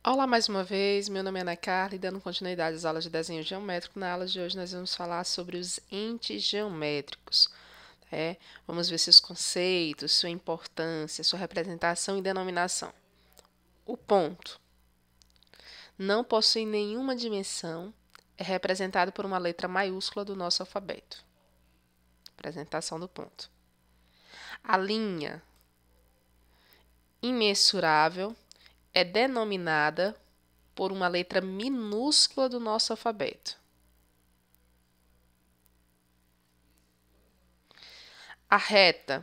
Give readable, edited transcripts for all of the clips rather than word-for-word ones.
Olá mais uma vez, meu nome é Ana Carla e dando continuidade às aulas de desenho geométrico, na aula de hoje nós vamos falar sobre os entes geométricos. Vamos ver seus conceitos, sua importância, sua representação e denominação. O ponto não possui nenhuma dimensão, é representado por uma letra maiúscula do nosso alfabeto. Representação do ponto. A linha imensurável é denominada por uma letra minúscula do nosso alfabeto. A reta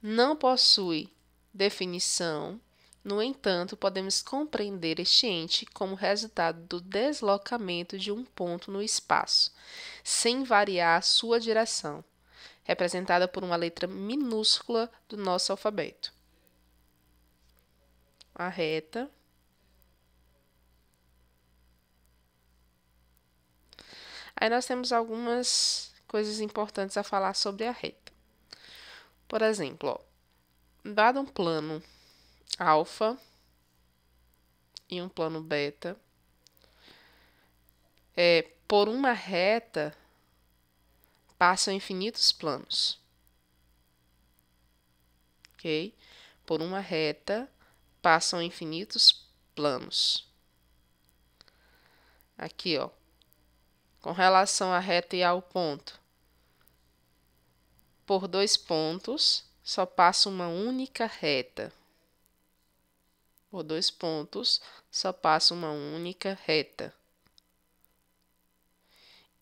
não possui definição, no entanto, podemos compreender este ente como resultado do deslocamento de um ponto no espaço, sem variar sua direção, representada por uma letra minúscula do nosso alfabeto. A reta Aí nós temos algumas coisas importantes a falar sobre a reta. Por exemplo, dado um plano alfa e um plano beta, por uma reta passam infinitos planos. Ok? Por uma reta passam infinitos planos. Aqui, ó, com relação à reta e ao ponto, por dois pontos só passa uma única reta. Por dois pontos só passa uma única reta.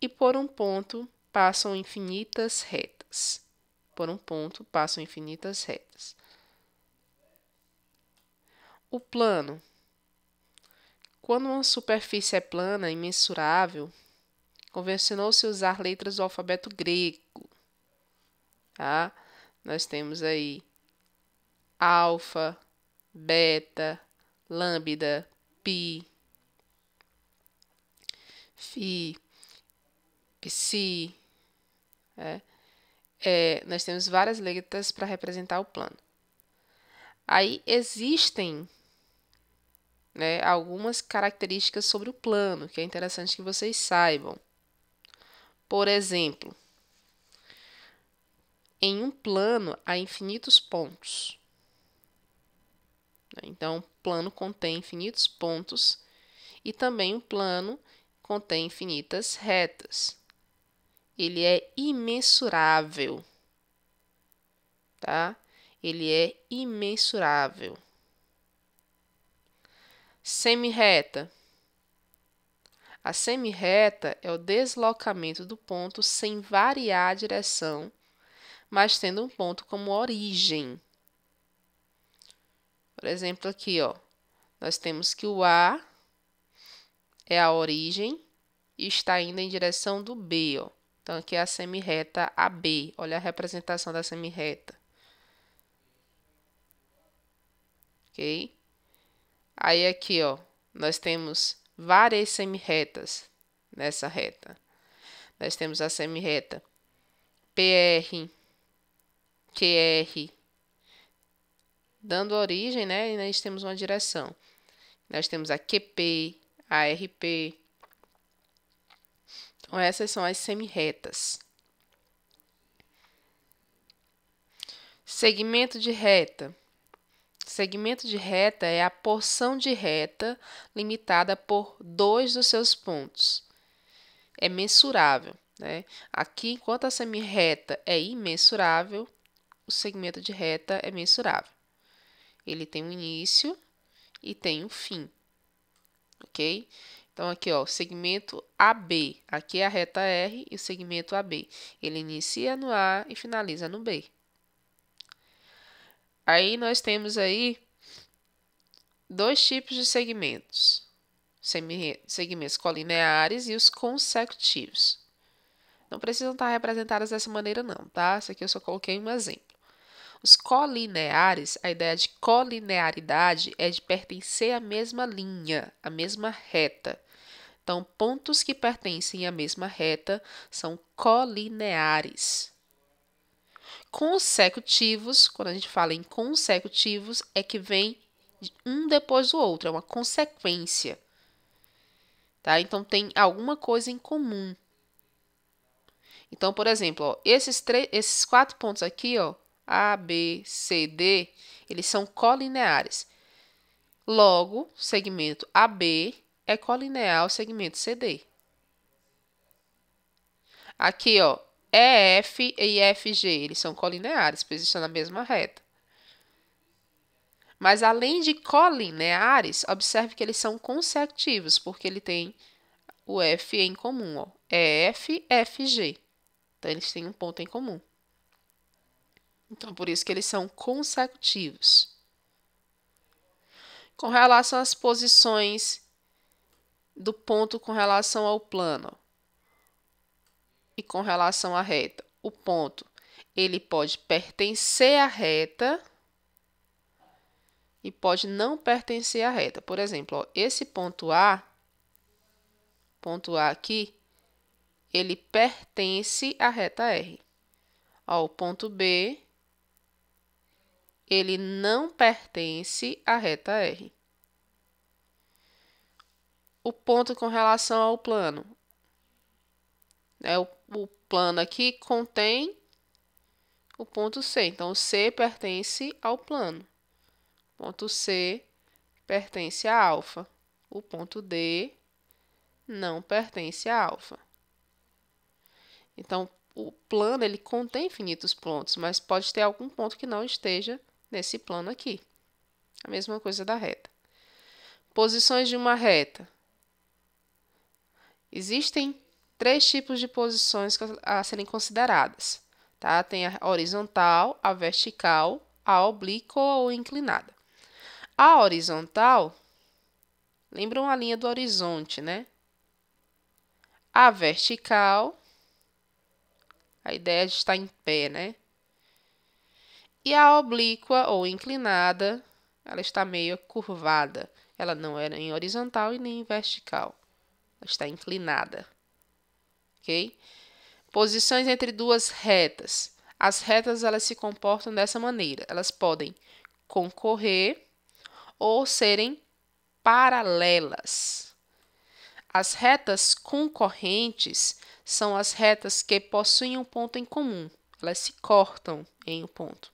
E por um ponto passam infinitas retas. Por um ponto passam infinitas retas. O plano. Quando uma superfície é plana e mensurável, convencionou-se usar letras do alfabeto grego. Tá? Nós temos aí alfa, beta, lambda, pi, φ, psi. Nós temos várias letras para representar o plano. Aí existem, algumas características sobre o plano, que é interessante que vocês saibam. Por exemplo, em um plano há infinitos pontos. Então, o plano contém infinitos pontos e também o plano contém infinitas retas. Ele é imensurável, tá? Ele é imensurável. Semirreta. A semirreta é o deslocamento do ponto sem variar a direção, mas tendo um ponto como origem. Por exemplo, aqui, ó, nós temos que o A é a origem e está indo em direção do B, ó. Então, aqui é a semirreta AB. Olha a representação da semirreta. Ok? Aí, aqui, ó, nós temos várias semirretas nessa reta. Nós temos a semirreta PR, QR, dando origem, e nós temos uma direção. Nós temos a QP, a RP. Então, essas são as semirretas. Segmento de reta. Segmento de reta é a porção de reta limitada por dois dos seus pontos. É mensurável, Aqui, enquanto a semirreta é imensurável, o segmento de reta é mensurável. Ele tem um início e tem um fim, ok? Então, aqui, ó, o segmento AB. Aqui é a reta R e o segmento AB. Ele inicia no A e finaliza no B. Aí, nós temos aí dois tipos de segmentos. Segmentos colineares e os consecutivos. Não precisam estar representados dessa maneira, não, tá? Isso aqui eu só coloquei um exemplo. Os colineares, a ideia de colinearidade é de pertencer à mesma linha, à mesma reta. Então, pontos que pertencem à mesma reta são colineares. consecutivos, quando a gente fala em consecutivos, é que vem um depois do outro, é uma consequência. Tá? Então, tem alguma coisa em comum. Então, por exemplo, ó, esses 4 pontos aqui, ó, A, B, C, D, eles são colineares. Logo, o segmento AB é colinear ao segmento CD. Aqui, ó, EF e FG, eles são colineares, pois estão na mesma reta. Mas além de colineares, observe que eles são consecutivos, porque ele tem o F em comum, ó. EF, FG. Então, eles têm um ponto em comum. Então, por isso que eles são consecutivos. Com relação às posições do ponto com relação ao plano e com relação à reta, o ponto, ele pode pertencer à reta e pode não pertencer à reta. Por exemplo, ó, esse ponto A aqui, ele pertence à reta R. Ó, o ponto B, ele não pertence à reta R. O ponto com relação ao plano. O plano aqui contém o ponto C. Então, o C pertence ao plano. O ponto C pertence a alfa. O ponto D não pertence a alfa. Então, o plano ele contém infinitos pontos, mas pode ter algum ponto que não esteja nesse plano aqui. A mesma coisa da reta. Posições de uma reta. Existem 3 tipos de posições a serem consideradas. Tá? Tem a horizontal, a vertical, a oblíqua ou inclinada. A horizontal, lembram a linha do horizonte, né? A vertical, a ideia de estar em pé, né? E a oblíqua ou inclinada, ela está meio curvada. Ela não é nem horizontal e nem vertical. Ela está inclinada. Ok? Posições entre duas retas. As retas elas se comportam dessa maneira. Elas podem concorrer ou serem paralelas. As retas concorrentes são as retas que possuem um ponto em comum. Elas se cortam em um ponto.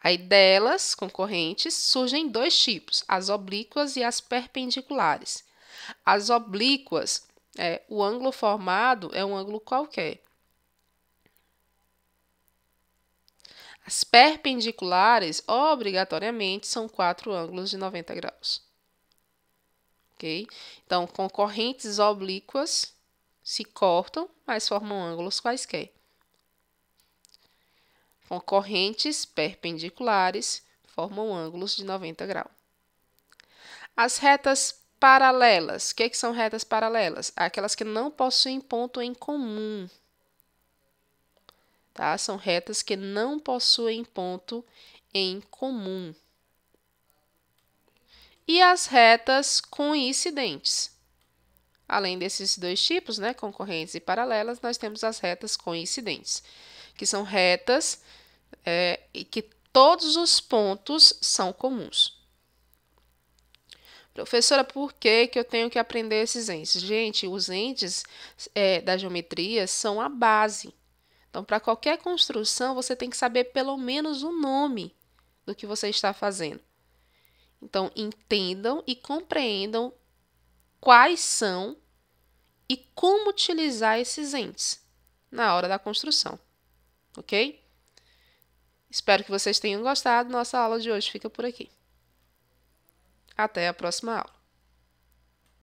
Aí delas, concorrentes, surgem 2 tipos, as oblíquas e as perpendiculares. As oblíquas, o ângulo formado é um ângulo qualquer. As perpendiculares, obrigatoriamente, são 4 ângulos de 90 graus. Ok? Então, concorrentes oblíquas se cortam, mas formam ângulos quaisquer. Concorrentes perpendiculares formam ângulos de 90 graus. As retas paralelas. O que são retas paralelas? Aquelas que não possuem ponto em comum. Tá? São retas que não possuem ponto em comum. E as retas coincidentes. Além desses 2 tipos, né, concorrentes e paralelas, nós temos as retas coincidentes, que são retas e que todos os pontos são comuns. Professora, por que eu tenho que aprender esses entes? Gente, os entes da geometria são a base. Então, para qualquer construção, você tem que saber pelo menos o nome do que você está fazendo. Então, entendam e compreendam quais são e como utilizar esses entes na hora da construção, ok? Espero que vocês tenham gostado. Nossa aula de hoje fica por aqui. Até a próxima aula.